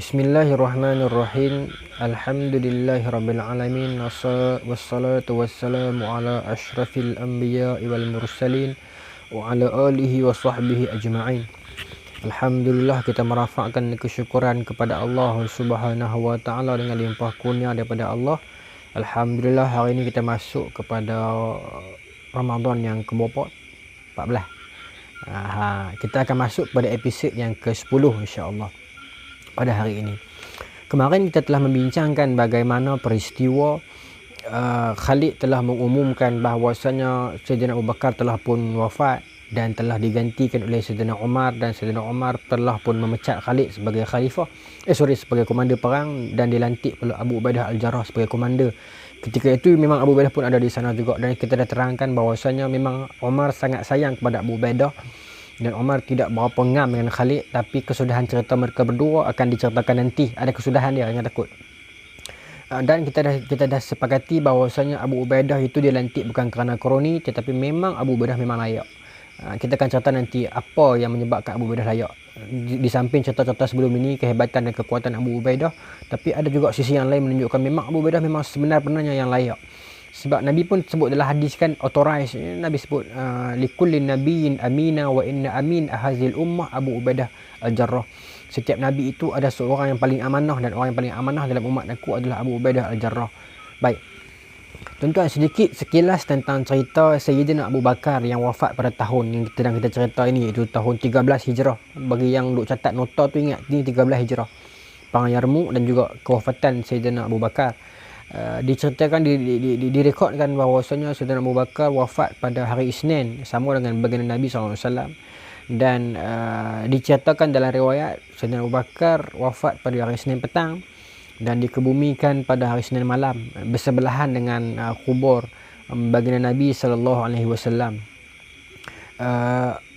Bismillahirrahmanirrahim. Alhamdulillahirabbil alamin. Wassalatu wassalamu ala asyrafil anbiya'i wal mursalin wa ala alihi wa sahbihi ajma'in. Alhamdulillah, kita merafakkan kesyukuran kepada Allah Subhanahu wa taala dengan limpah kurnia daripada Allah. Alhamdulillah, hari ini kita masuk kepada Ramadan yang ke-14. Kita akan masuk pada episod yang ke-10 insya-Allah pada hari ini. Kemarin kita telah membincangkan bagaimana peristiwa Khalid telah mengumumkan bahawasanya Sayyidina Abu Bakar telah pun wafat dan telah digantikan oleh Sayyidina Umar, dan Sayyidina Umar telah pun memecat Khalid sebagai khalifah sebagai komander perang, dan dilantik oleh Abu Ubaidah Al-Jarrah sebagai komander. Ketika itu memang Abu Ubaidah pun ada di sana juga, dan kita dah terangkan bahawasanya memang Umar sangat sayang kepada Abu Ubaidah dan Umar tidak berapa ngam dengan Khalid, tapi kesudahan cerita mereka berdua akan diceritakan nanti. Ada kesudahan dia, jangan takut. Dan kita dah sepakati bahawasanya Abu Ubaidah itu dilantik bukan kerana kroni, tetapi memang Abu Ubaidah memang layak. Kita akan cerita nanti apa yang menyebabkan Abu Ubaidah layak. Di samping cerita-cerita sebelum ini, kehebatan dan kekuatan Abu Ubaidah, tapi ada juga sisi yang lain menunjukkan memang Abu Ubaidah memang sebenar-benarnya yang layak. Sebab Nabi pun sebut dalam hadis kan, authorized. Nabi sebut likullin nabiyyin amina wa inna amin ahazil ummah Abu Ubaidah Al-Jarrah. Setiap Nabi itu ada seorang yang paling amanah, dan orang yang paling amanah dalam umat aku adalah Abu Ubaidah Al-Jarrah. Baik, tuan-tuan, sedikit sekilas tentang cerita Sayyidina Abu Bakar yang wafat pada tahun yang sedang kita cerita ini, iaitu tahun 13 Hijrah. Bagi yang duk catat nota tu ingat, ini 13 Hijrah, Perang Yarmouk dan juga kewafatan Sayyidina Abu Bakar. Diceritakan, direkodkan bahawasanya Sayyidina Abu Bakar wafat pada hari Isnin sama dengan baginda Nabi SAW. Dan diceritakan dalam riwayat Sayyidina Abu Bakar wafat pada hari Isnin petang dan dikebumikan pada hari Isnin malam bersebelahan dengan kubur baginda Nabi SAW.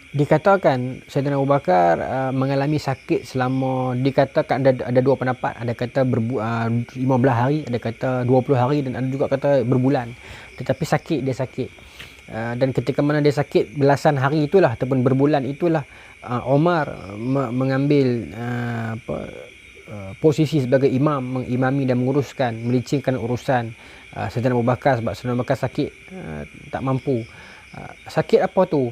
Dikatakan Sayyidina Abu Bakar mengalami sakit selama, dikatakan ada dua pendapat, ada kata 15 hari, ada kata 20 hari, dan ada juga kata berbulan. Tetapi dia sakit. Dan ketika mana dia sakit belasan hari itulah ataupun berbulan itulah, Umar mengambil posisi sebagai imam, mengimami dan menguruskan, melicingkan urusan Sayyidina Abu Bakar, sebab Sayyidina Abu Bakar sakit, tak mampu. Sakit apa tu?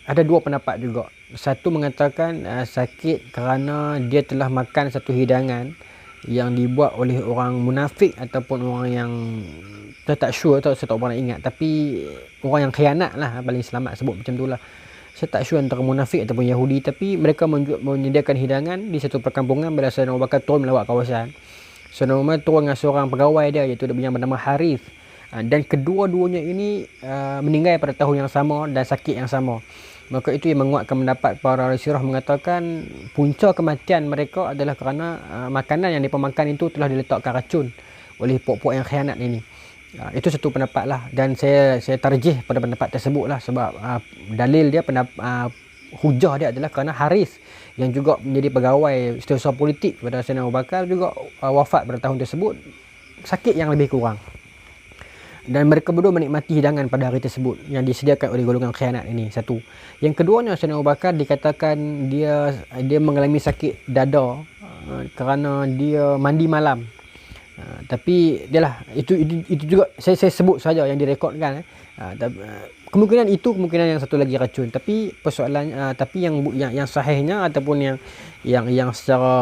Ada dua pendapat juga. Satu mengatakan sakit kerana dia telah makan satu hidangan yang dibuat oleh orang munafik ataupun orang yang saya tak sure, saya tak pernah ingat, tapi orang yang khianat lah, paling selamat sebut macam tu lah. Saya tak sure antara munafik ataupun Yahudi, tapi mereka menyediakan hidangan di satu perkampungan bila Sayyidina Abu Bakar turun melawat kawasan. Sayyidina Umar turun dengan seorang pegawai dia, iaitu yang bernama Harith. Dan kedua-duanya ini meninggal pada tahun yang sama dan sakit yang sama. Maka itu yang menguatkan pendapat para sirah mengatakan punca kematian mereka adalah kerana makanan yang mereka makan itu telah diletakkan racun oleh puak-puak yang khianat ini. Itu satu pendapat lah, dan saya tarjih pada pendapat tersebut lah, sebab dalil dia, hujah dia adalah kerana Haris yang juga menjadi pegawai setiausaha politik pada Sayyidina Abu Bakar juga wafat pada tahun tersebut, sakit yang lebih kurang. Dan mereka berdua menikmati hidangan pada hari tersebut yang disediakan oleh golongan khianat ini. Satu. Yang keduanya, Sayyidina Abu Bakar dikatakan dia mengalami sakit dada kerana dia mandi malam. Tapi dialah itu juga saya sebut saja yang direkodkan. Kemungkinan yang satu lagi racun, tapi persoalan tapi yang sahihnya ataupun yang secara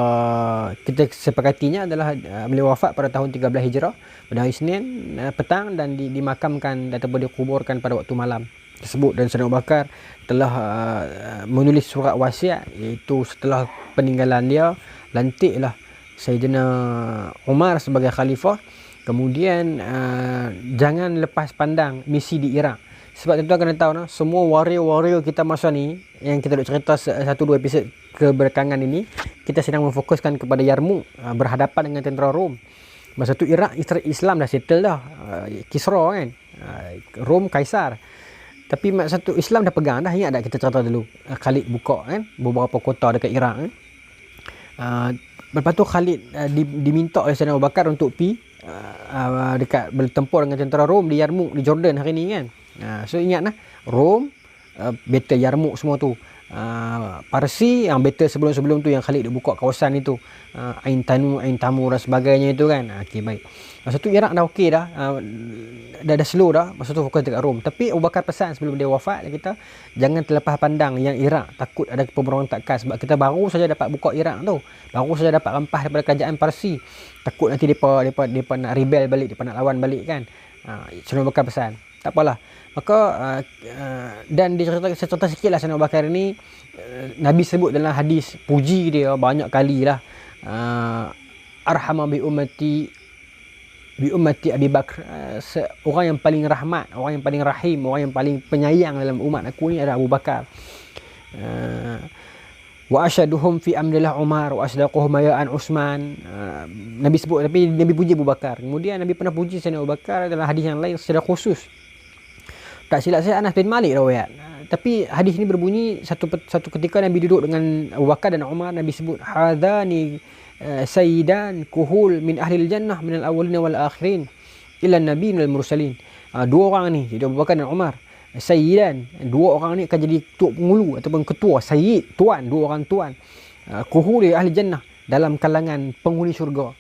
kita sepakatinya adalah beliau wafat pada tahun 13 Hijrah pada hari Isnin petang, dan dimakamkan ataupun dikuburkan pada waktu malam tersebut. Dan Sayyidina Abu Bakar telah menulis surat wasiat, iaitu setelah peninggalan dia lantiklah Sayyidina Umar sebagai khalifah. Kemudian jangan lepas pandang misi di Iraq. Sebab tuan-tuan kena tahu, semua warrior kita masa ni yang kita nak cerita 1-2 episod kebelakangan ini, kita sedang memfokuskan kepada Yarmouk, berhadapan dengan tentera Rom. Masa tu Iraq Islam dah settle dah, Kisra kan, Rom Kaisar. Tapi masa tu Islam dah pegang dah. Ingat tak kita cerita dulu, Khalid buka kan beberapa kota dekat Iraq kan. Lepas tu Khalid diminta oleh Sayyidina Abu Bakar untuk pergi dekat bertempur dengan tentera Rom di Yarmouk, di Jordan hari ni kan. So ingat Rom, battle Yarmouk semua tu. Parsi yang battle sebelum-sebelum tu yang Khalid dia buka kawasan itu, Ain Tanu, Ain Tamu dan sebagainya itu kan. Okey, baik. Masa tu Iraq dah okey dah, dah slow dah. Masa tu fokus dekat Rom. Tapi Abu Bakar pesan sebelum dia wafat, dia kata jangan terlepas pandang yang Iraq, takut ada pemberontakan sebab kita baru saja dapat buka Iraq tu. Baru saja dapat rampas daripada kerajaan Parsi. Takut nanti depa nak rebel balik, depa nak lawan balik kan. Abu Bakar pesan. Tak apalah. Maka dan dicerita sikitlah Sayyidina Abu Bakar ni, Nabi sebut dalam hadis puji dia banyak kali lah, arhama bi ummati Abi Bakar, orang yang paling rahmat, orang yang paling rahim, orang yang paling penyayang dalam umat aku ni adalah Abu Bakar. Wa ashaduhum fi amrillah Umar wa asdaquhum ya'an Utsman. Nabi sebut, tapi Nabi puji Abu Bakar. Kemudian Nabi pernah puji Sayyidina Abu Bakar dalam hadis yang lain secara khusus. Tak silap saya Anas bin Malik riwayat. Tapi hadis ini berbunyi satu ketika Nabi duduk dengan Abu Bakar dan Umar, Nabi sebut hadani sayyidan kuhul min ahlil jannah minal awwalin wal akhirin illa nabi wal mursalin. Dua orang ni, jadi Abu Bakar dan Umar, sayyidan, dua orang ni akan jadi ketua pengulu ataupun ketua, sayyid, tuan, dua orang tuan, kuhul ahli jannah, dalam kalangan penghuni syurga.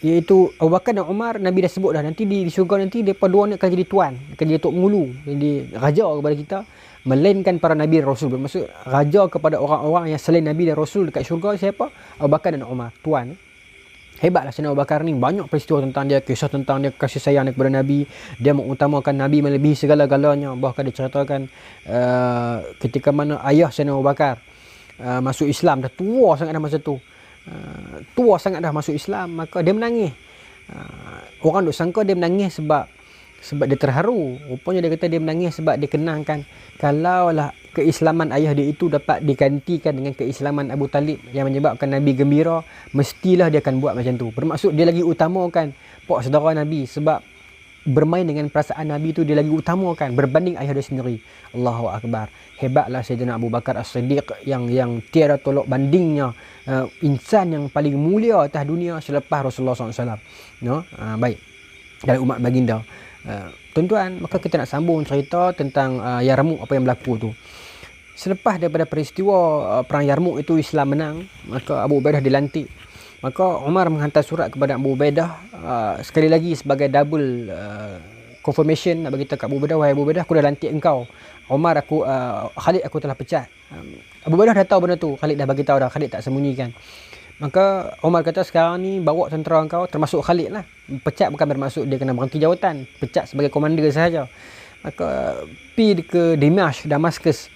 Iaitu Abu Bakar dan Umar, Nabi dah sebut dah, nanti di syurga nanti mereka dua ni akan jadi tuan, akan jadi tok mengulu, jadi raja kepada kita, melainkan para Nabi dan Rasul. Bermaksud raja kepada orang-orang yang selain Nabi dan Rasul dekat syurga siapa? Abu Bakar dan Umar, tuan. Hebatlah Sayyidina Abu Bakar ni, banyak peristiwa tentang dia, kisah tentang dia kasih sayang kepada Nabi, dia mengutamakan Nabi melebihi segala-galanya. Bahkan diceritakan ketika mana ayah Sayyidina Abu Bakar masuk Islam, dah tua sangat dah masa tu. Tua sangat dah masuk Islam, maka dia menangis. Orang duk sangka dia menangis sebab dia terharu. Rupanya dia kata dia menangis sebab dia kenangkan kalaulah keislaman ayah dia itu dapat digantikan dengan keislaman Abu Talib yang menyebabkan Nabi gembira, mestilah dia akan buat macam tu. Bermaksud dia lagi utamakan pak saudara Nabi, sebab bermain dengan perasaan Nabi tu dia lagi utamakan berbanding ayah dia sendiri. Allahu Akbar. Hebatlah Sayyidina Abu Bakar As-Siddiq yang tiada tolak bandingnya, insan yang paling mulia atas dunia selepas Rasulullah SAW. No? Baik. Dalam umat baginda. Tuan-tuan, maka kita nak sambung cerita tentang Yarmouk, apa yang berlaku tu. Selepas daripada peristiwa perang Yarmouk itu Islam menang, maka Abu Ubaidah dilantik. Maka Umar menghantar surat kepada Abu Ubaidah, sekali lagi sebagai double confirmation, nak bagi tahu kat Abu Ubaidah, wahai Abu Ubaidah, aku dah lantik engkau. Umar, Khalid aku telah pecat. Abu Ubaidah dah tahu benda tu, Khalid dah bagi tahu dah, Khalid tak sembunyikan. Maka Umar kata sekarang ni bawa tentera engkau, termasuk Khalid lah. Pecat bukan bermaksud dia kena berhenti jawatan, pecat sebagai komander sahaja. Maka pergi ke Damaskus.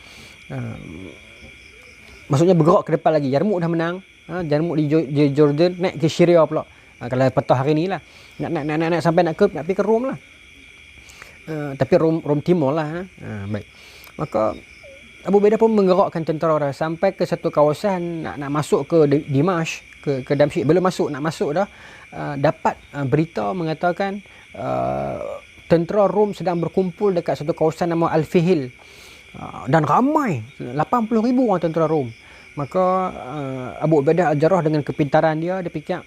Maksudnya bergerak ke depan lagi. Yarmouk dah menang. Yarmouk di Jordan, naik ke Syria pula. Kalau petang hari ni lah. Nak sampai nak pergi ke Rom lah. Tapi Rom Timur lah. Baik. Maka Abu Ubaidah pun menggerakkan tentera dah sampai ke satu kawasan, nak masuk ke Dimash, ke Damsyik. Belum masuk, nak masuk dah, dapat berita mengatakan tentera Rom sedang berkumpul dekat satu kawasan nama Al-Fihil. Dan ramai, 80,000 orang tentera Rom. Maka Abu Ubaidah Al-Jarrah dengan kepintaran dia fikir,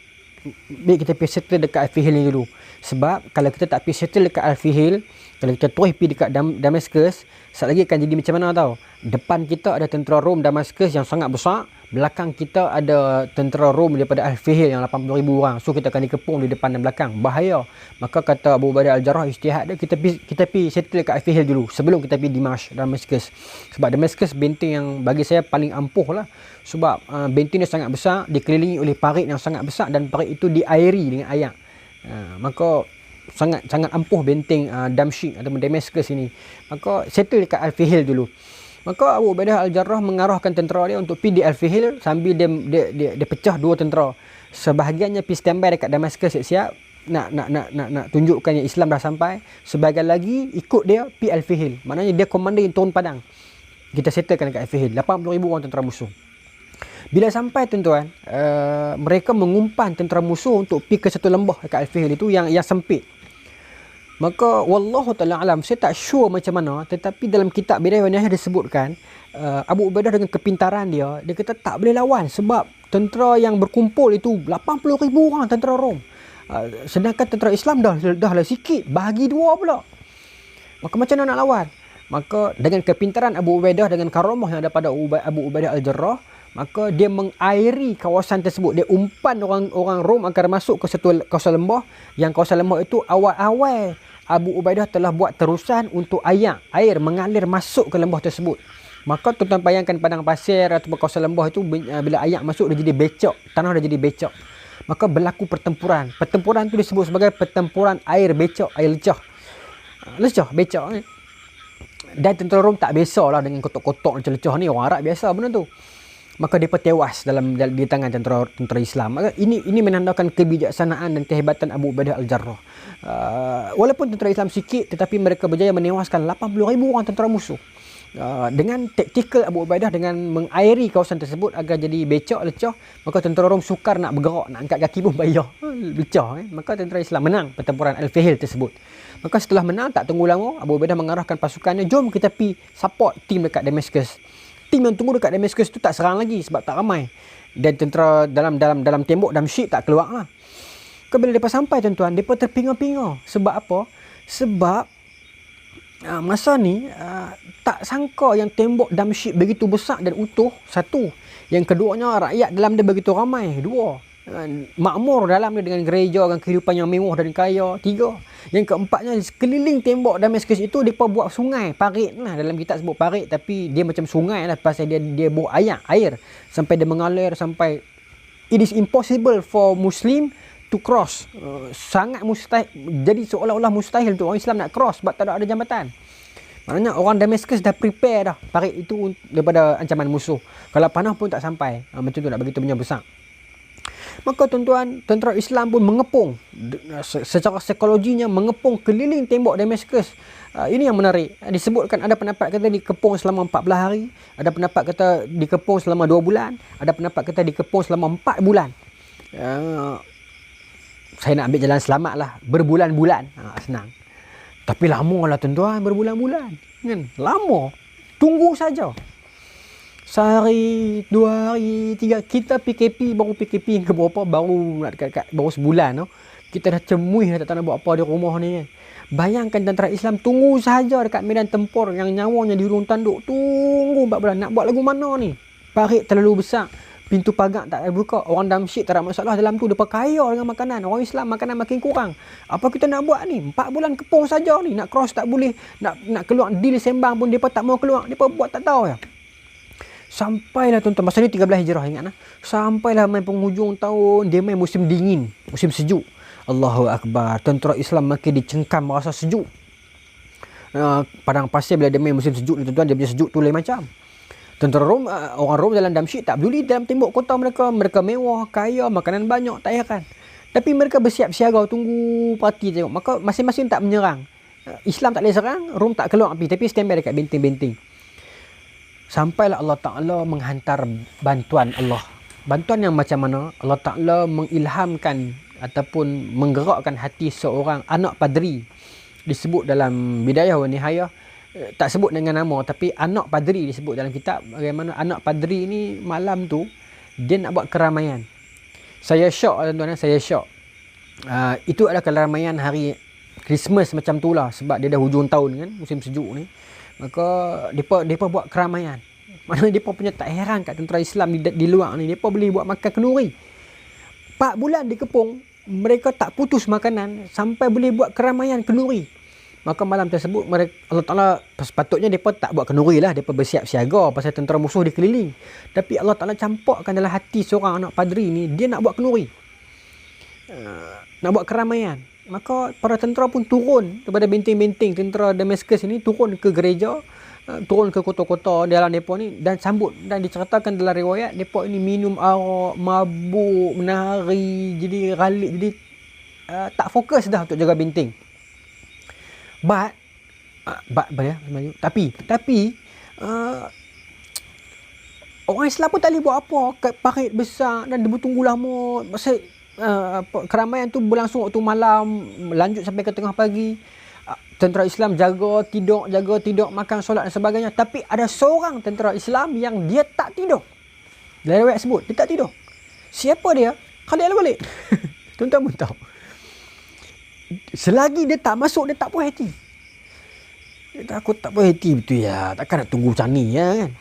baik kita pergi settle dekat Al-Fihil ni dulu. Sebab kalau kita tak pergi settle dekat Al-Fihil, kalau kita terus pergi dekat Damaskus, sekejap lagi akan jadi macam mana tahu? Depan kita ada tentera Rom Damaskus yang sangat besar, belakang kita ada tentera Rom daripada Al-Fihil yang 80,000 orang. So kita akan dikepung di depan dan belakang. Bahaya. Maka kata Abu Ubaidah Al-Jarrah, istihad dia, kita pergi settle dekat Al-Fihil dulu sebelum kita pergi Damaskus. Sebab Damaskus benteng yang bagi saya paling ampuh lah. Sebab benteng dia sangat besar, dikelilingi oleh parit yang sangat besar, dan parit itu diairi dengan air. Maka sangat ampuh benteng Damsyik atau Damaskus ini. Maka settle dekat Al-Fihil dulu. Maka Abu Ubaidah Al-Jarrah mengarahkan tentera dia untuk pergi di Al-Fihil sambil dia pecah dua tentera. Sebahagiannya pergi standby dekat Damaskus siap nak tunjukkan yang Islam dah sampai. Sebahagian lagi ikut dia pergi Al-Fihil. Maknanya dia komander yang turun padang. Kita settlekan dekat Al-Fihil. 80,000 orang tentera musuh. Bila sampai tuan-tuan, mereka mengumpan tentera musuh untuk pergi ke satu lembah dekat Al-Fihil itu yang sempit. Maka wallahu ta'ala alam, saya tak sure macam mana, tetapi dalam kitab Bidayah wa Nihayah disebutkan Abu Ubaidah dengan kepintaran dia kata tak boleh lawan sebab tentera yang berkumpul itu 80,000 orang tentera Rom. Sedangkan tentera Islam dah lah sikit, bahagi dua pula. Maka macam mana nak lawan? Maka dengan kepintaran Abu Ubaidah, dengan karamah yang ada pada Abu Ubaidah Al-Jarrah, maka dia mengairi kawasan tersebut. Dia umpan orang Rom agar masuk ke satu kawasan lembah, yang kawasan lembah itu awal-awal Abu Ubaidah telah buat terusan untuk air mengalir masuk ke lembah tersebut. Maka tuan-tuan bayangkan padang pasir atau kawasan lembah itu, bila air masuk dia jadi becok, tanah dia jadi becok. Maka berlaku pertempuran. Pertempuran itu disebut sebagai pertempuran air becok, air lecah. Lecah, becok kan. Dan tentera Rom tak biasalah dengan kotak-kotak lecah-lecah ni. Orang Arab biasa benda tu. Maka mereka tewas di tangan tentera Islam. Maka ini menandakan kebijaksanaan dan kehebatan Abu Ubaidah Al-Jarrah. Walaupun tentera Islam sikit, tetapi mereka berjaya menewaskan 80,000 orang tentera musuh. Dengan taktikal Abu Ubaidah, dengan mengairi kawasan tersebut agar jadi becok, lecah, maka tentera Rom sukar nak bergerak, nak angkat kaki pun payah. Lecah. Maka tentera Islam menang pertempuran Al-Fihil tersebut. Maka setelah menang, tak tunggu lama, Abu Ubaidah mengarahkan pasukannya, jom kita pergi support tim dekat Damascus. Tim yang tunggu dekat Damascus tu tak serang lagi sebab tak ramai. Dan tentera dalam tembok Damsyik tak keluar lah. Bila mereka sampai tuan-tuan, mereka terpinga-pinga. Sebab apa? Sebab masa ni tak sangka yang tembok Damsyik begitu besar dan utuh, satu. Yang keduanya, rakyat dalam dia begitu ramai, dua. Makmur dalam dia dengan gereja, dengan kehidupan yang mewah dan kaya, tiga. Yang keempatnya, sekeliling tembok Damascus itu mereka buat sungai, parit lah. Dalam kitab sebut parit, tapi dia macam sungai lah, pasal dia buat air sampai dia mengalir, sampai it is impossible for Muslim to cross. Sangat mustahil, jadi seolah-olah mustahil untuk orang Islam nak cross sebab tak ada jambatan. Maknanya orang Damascus dah prepare dah parit itu daripada ancaman musuh. Kalau panah pun tak sampai. Macam tu nak begitu punya besar. Maka tuan-tuan, tentera Islam pun mengepung, secara psikologinya mengepung keliling tembok Damascus. Ini yang menarik. Disebutkan ada pendapat kata dikepung selama 14 hari, ada pendapat kata dikepung selama 2 bulan, ada pendapat kata dikepung selama 4 bulan. Saya nak ambil jalan selamat lah, berbulan-bulan. Senang. Tapi lama lah tuan-tuan, berbulan-bulan. Kan? Lama. Tunggu saja. Sehari, 2 hari, 3. Kita PKP, baru PKP yang keberapa, baru nak dekat baru sebulan. Kita dah cemuih, dah tak nak buat apa di rumah ni. Bayangkan tentera Islam tunggu saja dekat medan tempur yang nyawanya di hujung tanduk. Tunggu 4 bulan. Nak buat lagu mana ni? Parit terlalu besar. Pintu pagar tak ada buka. Orang Damsyik tak ada masalah dalam tu. Mereka kaya dengan makanan. Orang Islam makanan makin kurang. Apa kita nak buat ni? 4 bulan kepung saja ni. Nak cross tak boleh. Nak keluar deal sembang pun mereka tak mau keluar. Mereka buat tak tahu ya. Sampailah tuan-tuan, masa ni 13 Hijrah, ingat lah. Sampailah main penghujung tahun, dia main musim dingin, musim sejuk. Allahu Akbar, tentera Islam makin dicengkam rasa sejuk. Padang pasir bila dia main musim sejuk ni tuan-tuan, dia punya sejuk tu lain macam. Tentera Rom, orang Rom dalam Damsyik tak peduli dalam tembok kota mereka. Mereka mewah, kaya, makanan banyak, tak heran. Tapi mereka bersiap siaga, tunggu parti tengok. Maka masing-masing tak menyerang. Islam tak boleh serang, Rom tak keluar api, tapi standby dekat benteng-benteng. Sampailah Allah Ta'ala menghantar bantuan Allah. Bantuan yang macam mana? Allah Ta'ala mengilhamkan ataupun menggerakkan hati seorang anak padri. Disebut dalam Bidayah wa Nihayah. Tak sebut dengan nama, tapi anak padri disebut dalam kitab. Bagaimana anak padri ni malam tu, dia nak buat keramaian. Saya syok tuan-tuan, saya syok. Itu adalah keramaian hari Christmas macam tu lah. Sebab dia dah hujung tahun kan, musim sejuk ni. Maka mereka buat keramaian. Maknanya mereka punya tak heran kat tentera Islam di luar ni. Mereka boleh buat makan kenduri. 4 bulan dikepung, mereka tak putus makanan sampai boleh buat keramaian kenduri. Maka malam tersebut Allah Ta'ala, sepatutnya mereka tak buat kenduri lah. Mereka bersiap siaga pasal tentera musuh dikeliling. Tapi Allah Ta'ala campakkan dalam hati seorang anak padri ni, dia nak buat kenduri. Nak buat keramaian. Maka para tentera pun turun daripada benteng-benteng tentera Damascus ini, turun ke gereja, turun ke kota-kota dalam mereka ni dan sambut. Dan diceritakan dalam riwayat, mereka ini minum arak, mabuk, menari, jadi ralik, jadi tak fokus dah untuk jaga benteng. Tapi orang Islam pun tak boleh buat apa. Parit besar dan dia bertunggu lama. Masa keramaian tu berlangsung waktu malam, lanjut sampai ke tengah pagi. Tentera Islam jaga tidur, makan, solat dan sebagainya. Tapi ada seorang tentera Islam yang dia tak tidur. Dalam riwayat sebut, dia tak tidur. Siapa dia? Khalid Al-Walid. Tuan-tuan pun tahu. Selagi dia tak masuk, dia tak puas hati. Dia kata, aku tak berhenti betul ya. Takkan nak tunggu macam ni ya kan.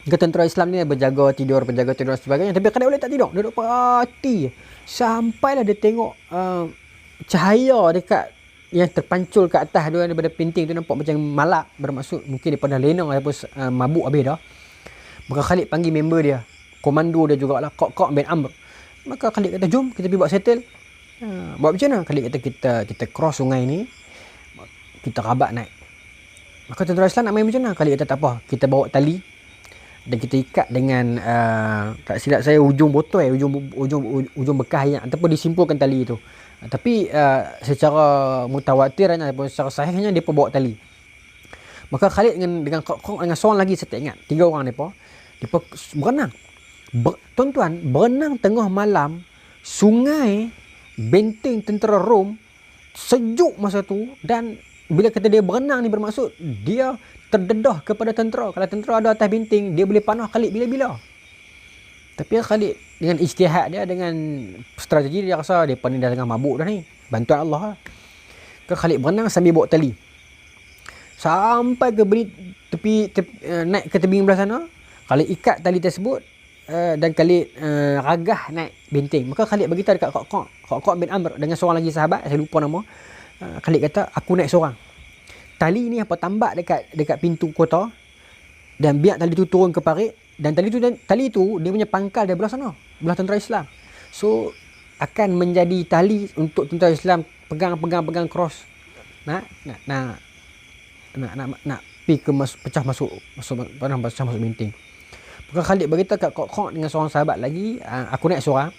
Tentera Islam ni berjaga tidur dan sebagainya. Tapi Khalid boleh tak tidur. Dia duduk perhati. Sampailah dia tengok cahaya dekat yang terpancul ke atas dia daripada pinting tu nampak macam malap. Bermaksud mungkin dia pernah lenong ataupun mabuk habis dah. Maka Khalid panggil member dia. Komando dia jugalah. Kok bin Amr. Maka Khalid kata, jom kita pergi buat settle. Buat macam mana? Khalid kata, kita cross sungai ni. Kita rabat naik. Maka tentera Islam nak main macam mana? Khalid kata, tak apa. Kita bawa tali. Dan kita ikat dengan tak silap saya ujung botol ujung bekas yang ataupun disimpulkan tali itu. Tapi secara mutawatir ataupun secara sahihnya depa bawa tali. Maka Khalid dengan seorang lagi saya tak ingat, 3 orang depa berenang. Tuan-tuan, berenang tengah malam sungai benteng tentera Rom, sejuk masa tu. Dan bila kata dia berenang ni bermaksud dia terdedah kepada tentera. Kalau tentera ada atas binting, dia boleh panah Khalid bila-bila. Tapi Khalid dengan ijtihad dia, dengan strategi dia rasa depa ni dah tengah mabuk dah ni. Bantuan Allah lah. Khalid berenang sambil bawa tali. Sampai ke tepi naik ke tebing belah sana, Khalid ikat tali tersebut dan Khalid ragah naik binting. Maka Khalid beritahu dekat Kok bin Amr dengan seorang lagi sahabat, saya lupa nama. Khalid kata, aku naik seorang. Tali ni apa tambak dekat pintu kota dan biar tali tu turun ke parit. Dan tali tu dia punya pangkal dia belah sana, belah tentera Islam. So akan menjadi tali untuk tentera Islam pegang cross nak pi ke pecah masuk binting. Maka Khalid beritahu kat Kok dengan seorang sahabat lagi, aku naik seorang,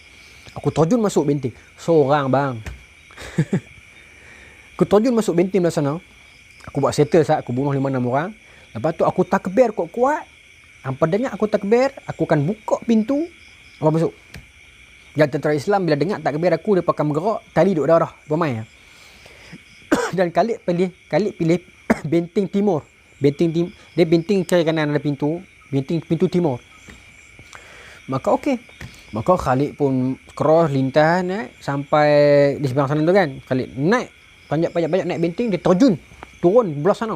aku terjun masuk binting seorang bang. Aku terjun masuk binting belah sana. Aku buat settle aku bunuh 5-6 orang. Lepas tu aku takbir kuat-kuat. Padanya aku takbir, aku akan buka pintu. Apa masuk? Dan tentera Islam bila dengar takbir aku, dia akan bergerak, tali duduk darah, bermain. Dan Khalid pilih benteng timur. Dia benteng kiri kanan ada pintu timur. Maka okey. Maka Khalid pun cross lintas naik sampai di seberang sana tu kan. Khalid naik panjat naik benteng, dia terjun turun belah sana.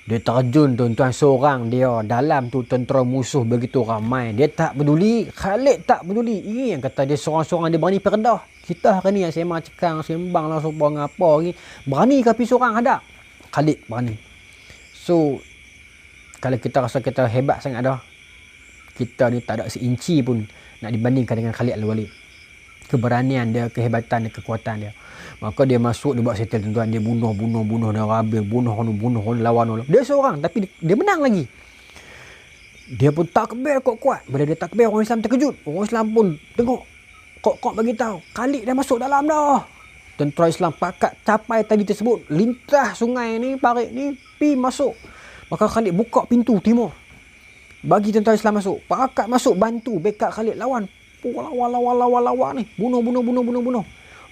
Dia terjun tuan-tuan seorang dia. Dalam tu tentera musuh begitu ramai. Dia tak peduli. Khalid tak peduli. Ini yang kata dia seorang-seorang dia berani peredah. Kita hari ni yang sembang cekang, sembang lah sopa ngapa ni. Berani ke pergi seorang ada? Khalid berani. So, kalau kita rasa kita hebat sangat dah, kita ni tak ada seinci pun nak dibandingkan dengan Khalid Al-Walid. Keberanian dia, kehebatan dia, kekuatan dia. Maka dia masuk, dia buat settle tuan-tuan. Dia bunuh dia rabel, bunuh lawan orang. Dia seorang tapi dia menang lagi. Dia pun takbir kuat-kuat. Bila dia takbir, orang Islam terkejut. Orang Islam pun tengok. Kok bagi tahu, Khalid dah masuk dalam dah. Tentera Islam pakat capai tadi tersebut, lintas sungai ni, parit ni, pi masuk. Maka Khalid buka pintu timur. Bagi tentera Islam masuk. Pakat masuk bantu backup Khalid lawan. Lawan ni. Bunuh.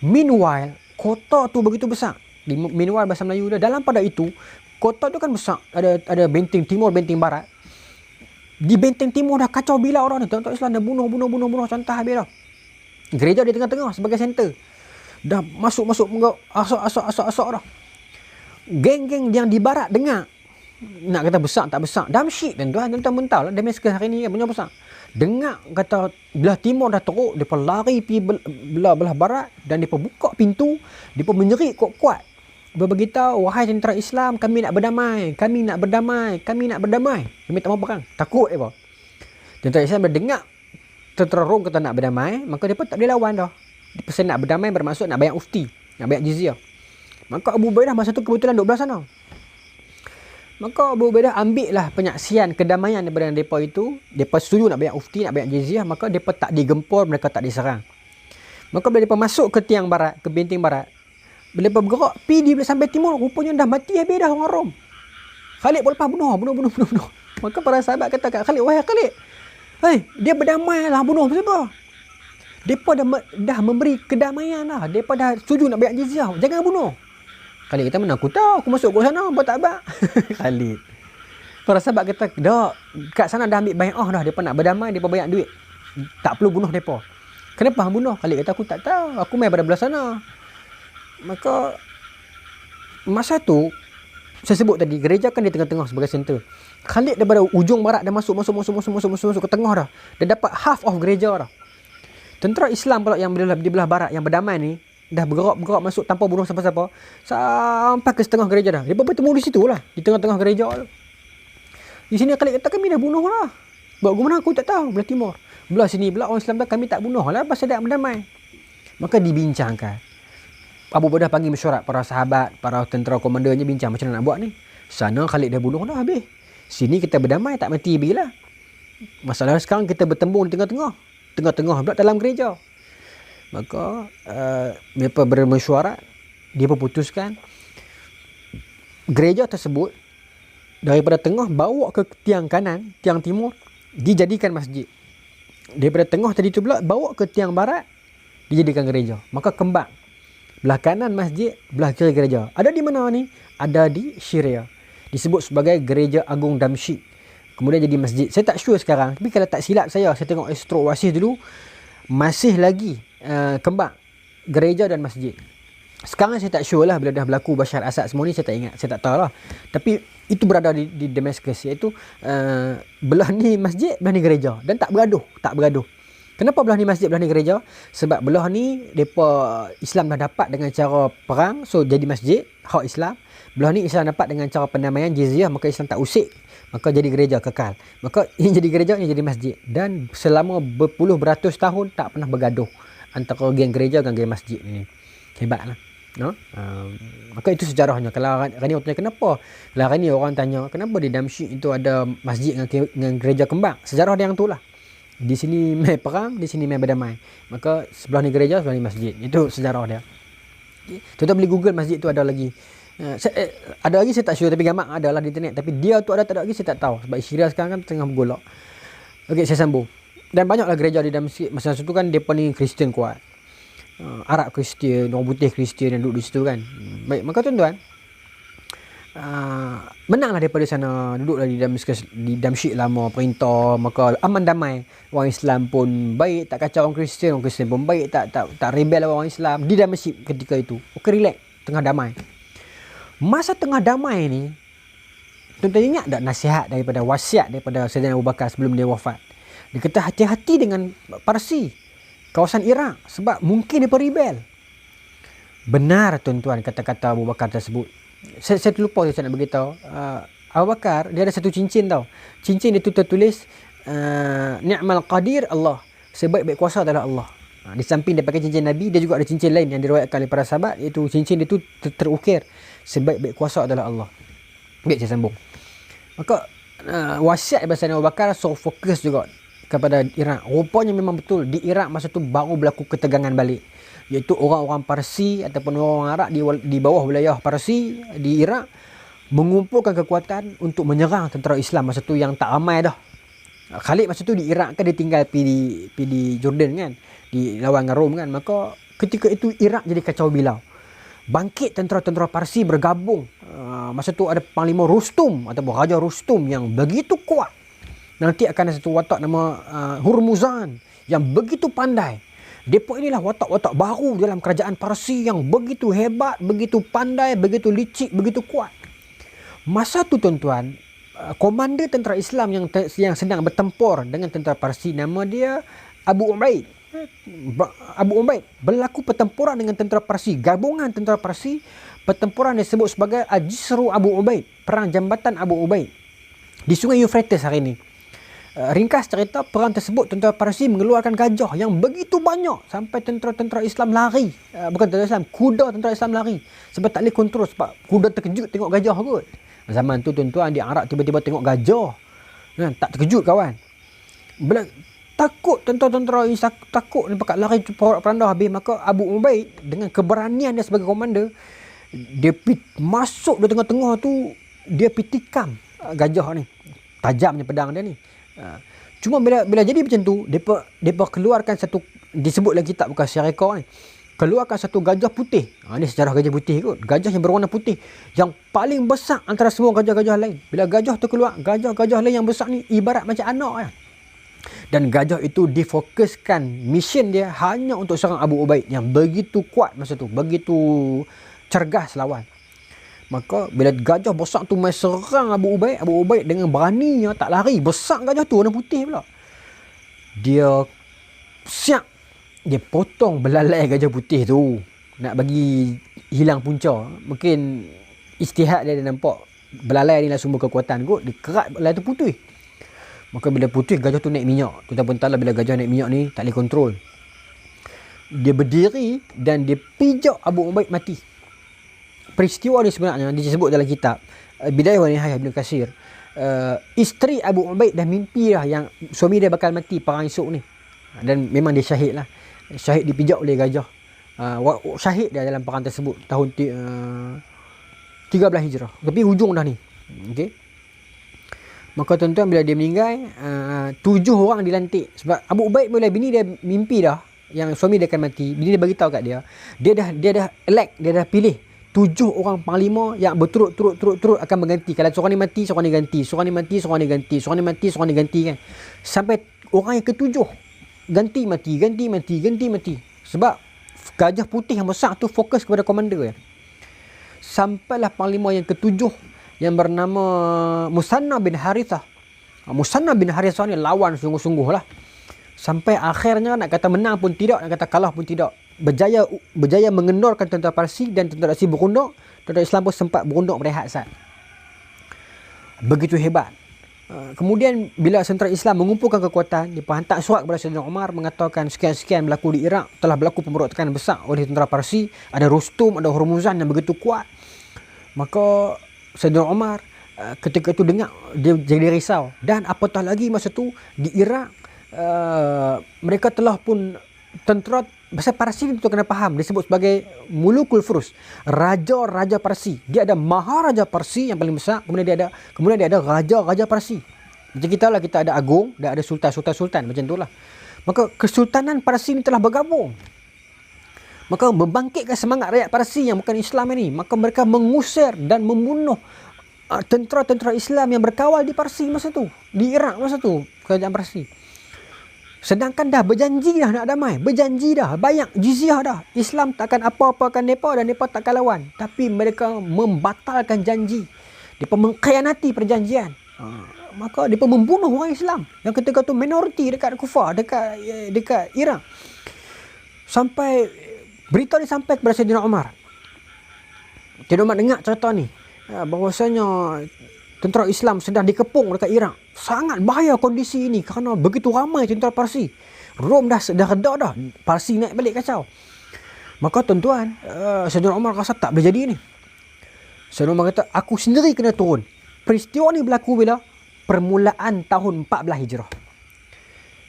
Meanwhile, kota tu begitu besar. Meanwhile bahasa Melayu dia, dalam pada itu, kota tu kan besar. Ada benteng timur, benteng barat. Di benteng timur dah kacau bila orang ni. Tentera Islam dah bunuh. Contoh habis dah. Gereja di tengah-tengah sebagai center. Dah masuk asok dah. Geng-geng yang di barat dengar. Nak kata besar tak besar. Damsyik tuan-tuan mentau lah. Damascus hari ni punya besar. Dengar kata belah timur dah teruk, depa lari pergi belah barat dan depa buka pintu, depa menyerit kuat-kuat. Beritahu, wahai tentera Islam, kami nak berdamai. Kami tak mau perang. Takut depa. Tentera Islam dah dengar tentera Rom kata nak berdamai, maka depa tak boleh lawan dah. Depa nak berdamai bermaksud nak bayar ufti, nak bayar jizyah. Maka Abu Ubaidah masa tu kebetulan duduk belah sana. Maka Abu Ubaidah ambil lah penyaksian kedamaian daripada mereka itu. Mereka setuju nak bayar ufti, nak bayar jizyah. Maka mereka tak digempur, mereka tak diserang. Maka bila mereka masuk ke tiang barat, ke benteng barat, bila mereka bergerak, pergi di sampai timur, rupanya dah mati habis dah orang Rom. Khalid pun lepas bunuh. Maka para sahabat kata kat Khalid, wahai Khalid, dia berdamai lah, bunuh siapa? Mereka dah memberi kedamaian lah. Mereka dah setuju nak bayar jizyah. Jangan bunuh. Khalid kata, mana aku tahu, aku masuk ke sana, apa tak abang? Khalid. Para sahabat kata, dah, kat sana dah ambil bai'ah dah. Mereka nak berdamai, mereka bayar duit. Tak perlu bunuh mereka. Kenapa hang bunuh? Khalid kata, aku tak tahu. Aku main pada belah sana. Maka, masa tu, saya sebut tadi, gereja kan di tengah-tengah sebagai center. Khalid daripada ujung barat dah masuk ke tengah dah. Dia dapat half of gereja dah. Tentera Islam pula yang di belah barat yang berdamai ni dah bergerak masuk tanpa bunuh siapa-siapa sampai ke setengah gereja dah. Dia bertemu di situ lah, di tengah-tengah gereja tu. Di sini Khalid kata kami dah bunuh lah. Buat mana aku tak tahu, belah timur. Belah sini pula orang Islam dah kami tak bunuh lah pasal dah berdamai. Maka dibincangkan. Abu Ubaidah panggil mesyuarat para sahabat, para tentera komandernya bincang macam mana nak buat ni. Sana Khalid dah bunuh dah habis. Sini kita berdamai tak mati bila. Masalah sekarang kita bertembung di tengah-tengah. Tengah-tengah pula dalam gereja. Maka mereka bermesyuarat, dia berputuskan gereja tersebut daripada tengah bawa ke tiang kanan, tiang timur, dijadikan masjid. Daripada tengah tadi tu pula bawa ke tiang barat, dijadikan gereja. Maka kembang. Belah kanan masjid, belah kiri gereja. Ada di mana ni? Ada di Syria. Disebut sebagai Gereja Agung Damsyik. Kemudian jadi masjid. Saya tak sure sekarang. Tapi kalau tak silap saya tengok Astro Wasih dulu, masih lagi kembang gereja dan masjid. Sekarang saya tak sure lah bila dah berlaku Bashar Assad semua ni, saya tak ingat. Saya tak tahu lah. Tapi itu berada di Damascus. Iaitu belah ni masjid, belah ni gereja. Dan tak bergaduh. Kenapa belah ni masjid, belah ni gereja? Sebab belah ni mereka Islam dah dapat dengan cara perang, so jadi masjid, hak Islam. Belah ni Islam dapat dengan cara pendamaian, jizyah, maka Islam tak usik, maka jadi gereja kekal. Maka ini jadi gereja, ini jadi masjid. Dan selama beratus tahun tak pernah bergaduh antara geng gereja dan geng masjid ni. Hebatlah. No? Maka itu sejarahnya. Kalau Rani tanya kenapa? Kalau Rani orang tanya kenapa di Damsyik itu ada masjid dengan gereja kembang? Sejarah dia yang tu lah. Di sini main perang, di sini main berdamai. Maka sebelah ni gereja, sebelah ni masjid. Itu sejarah dia. Tuan-tuan boleh Google masjid tu ada lagi. Ada lagi saya tak sure, tapi gambar ada lah di internet. Tapi dia tu ada tak ada lagi saya tak tahu. Sebab Syria sekarang kan tengah bergolak. Okey, saya sambung. Dan banyaklah gereja di Damsyik. Masa tu kan mereka ni Kristian kuat. Arab Kristian, orang putih Kristian yang duduk di situ kan. Baik, maka tuan-tuan, menanglah daripada sana, duduklah di Damascus, di Damsyik lama, perintah, maka aman damai. Orang Islam pun baik, tak kacau orang Kristian pun baik, tak rebel orang Islam di Damsyik ketika itu. Okey, relax, tengah damai. Masa tengah damai ni, tuan-tuan ingat tak nasihat daripada wasiat daripada Sayyidina Abu Bakar sebelum dia wafat? Dia kata hati-hati dengan Parsi, kawasan Iraq, sebab mungkin dia rebel. Benar tuan-tuan kata-kata Abu Bakar tersebut. Saya terlupa saya nak beritahu. Abu Bakar dia ada satu cincin tau. Cincin itu tertulis ni'mal qadir Allah. Sebaik-baik kuasa adalah Allah. Di samping dia pakai cincin Nabi, dia juga ada cincin lain yang diriwayatkan oleh para sahabat, iaitu cincin itu terukir sebaik-baik kuasa adalah Allah. Baik, saya sambung. Maka wasiat daripada Abu Bakar so fokus juga kepada Iraq. Rupanya memang betul di Iraq masa tu baru berlaku ketegangan balik. Iaitu orang-orang Parsi ataupun orang Arab di bawah wilayah Parsi di Iraq mengumpulkan kekuatan untuk menyerang tentera Islam masa tu yang tak ramai dah. Khalid masa tu di Iraq kan, dia tinggal pergi di Jordan kan, di lawan dengan Rom kan. Maka ketika itu Iraq jadi kacau bilau. Bangkit tentera-tentera Parsi bergabung. Masa tu ada Panglima Rustum ataupun Raja Rustum yang begitu kuat. Nanti akan ada satu watak nama Hurmuzan yang begitu pandai. Mereka inilah watak-watak baru dalam kerajaan Parsi yang begitu hebat, begitu pandai, begitu licik, begitu kuat. Masa tu tuan-tuan, komander tentera Islam yang sedang bertempur dengan tentera Parsi, nama dia Abu Ubaid. Abu Ubaid berlaku pertempuran dengan tentera Parsi, gabungan tentera Parsi. Pertempuran disebut sebagai Ajisru Abu Ubaid, perang jambatan Abu Ubaid di Sungai Euphrates hari ini. Ringkas cerita, perang tersebut tentera Parsi mengeluarkan gajah yang begitu banyak sampai tentera-tentera Islam lari. Bukan tentera Islam, kuda tentera Islam lari. Sebab tak boleh kontrol, sebab kuda terkejut tengok gajah kot. Zaman tu tuan-tuan di Arab tiba-tiba tengok gajah. Tak terkejut kawan. Bila takut tentera-tentera ini, takut ni pakat lari peranda habis. Maka Abu Ubaid dengan keberanian dia sebagai komander, dia masuk di tengah-tengah tu, dia tikam gajah ni. Tajamnya pedang dia ni. Cuma bila jadi macam tu, depa keluarkan satu, disebut dalam kitab bukan syarikat ni, keluarkan satu gajah putih. Ni sejarah gajah putih kot. Gajah yang berwarna putih yang paling besar antara semua gajah-gajah lain. Bila gajah tu keluar, gajah-gajah lain yang besar ni ibarat macam anak ya. Dan gajah itu difokuskan mission dia hanya untuk serang Abu Ubaid yang begitu kuat masa tu, begitu cergas lawan. Maka bila gajah besar tu mai serang Abu Ubaid dengan beraninya tak lari, besar gajah tu warna putih pula. Dia siap, dia potong belalai gajah putih tu nak bagi hilang punca. Mungkin istihad dia nampak belalai ni lah sumber kekuatan kot, dia kerat belalai tu putih. Maka bila putih, gajah tu naik minyak. Tuan-tuan tahu bila gajah naik minyak ni tak boleh kontrol. Dia berdiri dan dia pijak Abu Ubaid mati. Peristiwa ni sebenarnya disebut dalam kitab Bidayah wa Nihayah Ibn Katsir. Isteri Abu Ubaid dah mimpi dah yang suami dia bakal mati perang esok ni. Dan memang dia syahid lah. Syahid dipijak oleh gajah. Syahid dia dalam perang tersebut tahun 13 Hijrah. Tapi hujung dah ni. Okey. Maka tuan-tuan bila dia meninggal, 7 orang dilantik. Sebab Abu Ubaid mula bini dia mimpi dah yang suami dia akan mati. Bini dia bagi tahu kat dia, dia dah elect, dia dah pilih 7 orang panglima yang berturut-turut akan mengganti. Kalau seorang ni mati, seorang ni ganti. Seorang ni mati, seorang ni ganti. Seorang ni mati, seorang ni ganti kan. Sampai orang yang ke-7 ganti mati. Sebab gajah putih yang besar tu fokus kepada komander ya. Sampailah panglima yang ke-7 yang bernama Musanna bin Harithah. Musanna bin Harithah ni lawan sungguh-sungguh lah. Sampai akhirnya nak kata menang pun tidak, nak kata kalah pun tidak. Berjaya mengendorkan tentera Parsi dan tentera Parsi berunduk. Tentera Islam pun sempat berunduk berehat saat. Begitu hebat. Kemudian bila tentera Islam mengumpulkan kekuatan, dia hantar surat kepada Sayyidina Umar mengatakan sekian-sekian berlaku di Iraq, telah berlaku pemberontakan besar oleh tentera Parsi, ada Rustum, ada Hormuzan yang begitu kuat. Maka Sayyidina Umar ketika itu dengar, dia jadi risau. Dan apatah lagi masa tu di Iraq, mereka telah pun tentera bahasa Parsi ni tu kena faham, disebut sebagai Mulukul Furus, raja-raja Parsi. Dia ada Maharaja Parsi yang paling besar, kemudian dia ada raja-raja Parsi. Macam kita lah, kita ada agung, dan ada sultan macam itulah. Maka kesultanan Parsi ni telah bergabung. Maka membangkitkan semangat rakyat Parsi yang bukan Islam ini. Maka mereka mengusir dan membunuh tentera-tentera Islam yang berkawal di Parsi masa tu, di Iraq masa tu, kerajaan Parsi. Sedangkan dah berjanji dah nak damai, berjanji dah, bayar jizyah dah. Islam takkan apa-apakan mereka dan mereka takkan lawan. Tapi mereka membatalkan janji. Mereka mengkhianati perjanjian. Maka mereka membunuh orang Islam yang ketika tu minoriti dekat Kufah, dekat Iraq. Sampai berita ni sampai kepada Sayyidina Umar. Sayyidina Umar dengar cerita ni, bahawasanya tentera Islam sedang dikepung dekat Iraq. Sangat bahaya kondisi ini kerana begitu ramai tentera Parsi. Rom dah reda dah. Parsi naik balik kacau. Maka tuan-tuan, Sayyidina Umar rasa tak boleh jadi ni. Sayyidina Umar kata, aku sendiri kena turun. Peristiwa ni berlaku bila? Permulaan tahun 14 Hijrah.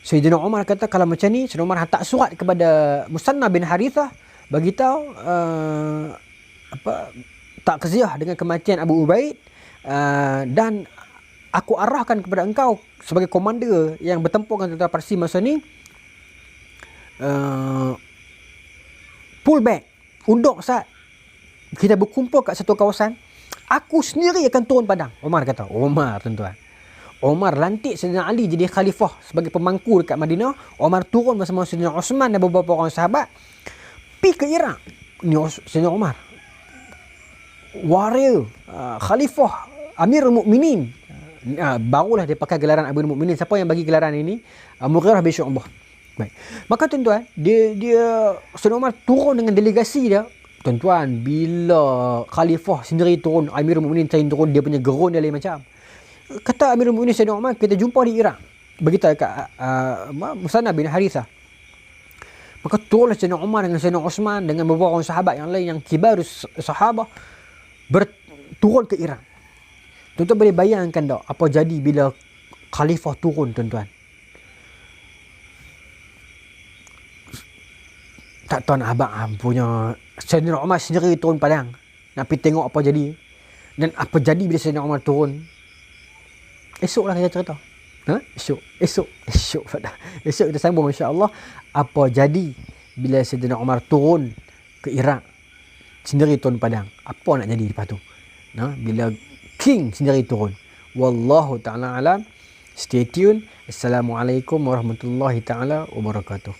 Sayyidina Umar kata, kalau macam ni, Sayyidina Umar hantar surat kepada Musanna bin Harithah, bagitahu takziah dengan kematian Abu Ubaid. Dan aku arahkan kepada engkau sebagai komander yang bertempur dengan tentera Parsi masa ni, pull back, unduk saat kita berkumpul kat satu kawasan, aku sendiri akan turun padang. Umar kata, tuan-tuan, Umar lantik Sayyidina Ali jadi khalifah sebagai pemangku dekat Madinah. Umar turun bersama Sayyidina Osman dan beberapa orang sahabat pergi ke Iraq. Ni Sayyidina Umar, warrior, khalifah, Amirul Mukminin. Barulah dia pakai gelaran Amirul Mukminin. Siapa yang bagi gelaran ini? Mughirah bin Syu'bah. Baik. Maka tuan-tuan, dia Sayyidina Umar turun dengan delegasi dia. Tuan-tuan, bila khalifah sendiri turun, Amirul Mukminin turun, dia punya gerun dia lain macam. Kata Amirul Mukminin Sayyidina Umar, kita jumpa di Iraq. Beritahu kat Musanna bin Harithah. Maka turunlah Sayyidina Umar dengan Sayyidina Osman dengan beberapa orang sahabat yang lain yang kibarus sahabah turun ke Iraq. Tuan-tuan boleh bayangkan tak apa jadi bila khalifah turun, tuan-tuan? Tak tahu nak abang punya Sayyidina Umar sendiri turun padang nak pergi tengok apa jadi. Dan apa jadi bila Sayyidina Umar turun? Esoklah kita cerita. Esok kita sambung insya-Allah apa jadi bila Sayyidina Umar turun ke Iraq sendiri turun padang. Apa nak jadi lepas tu? Bila King sendiri turun. Wallahu ta'ala alam. Stay tune. Assalamualaikum warahmatullahi ta'ala wabarakatuh.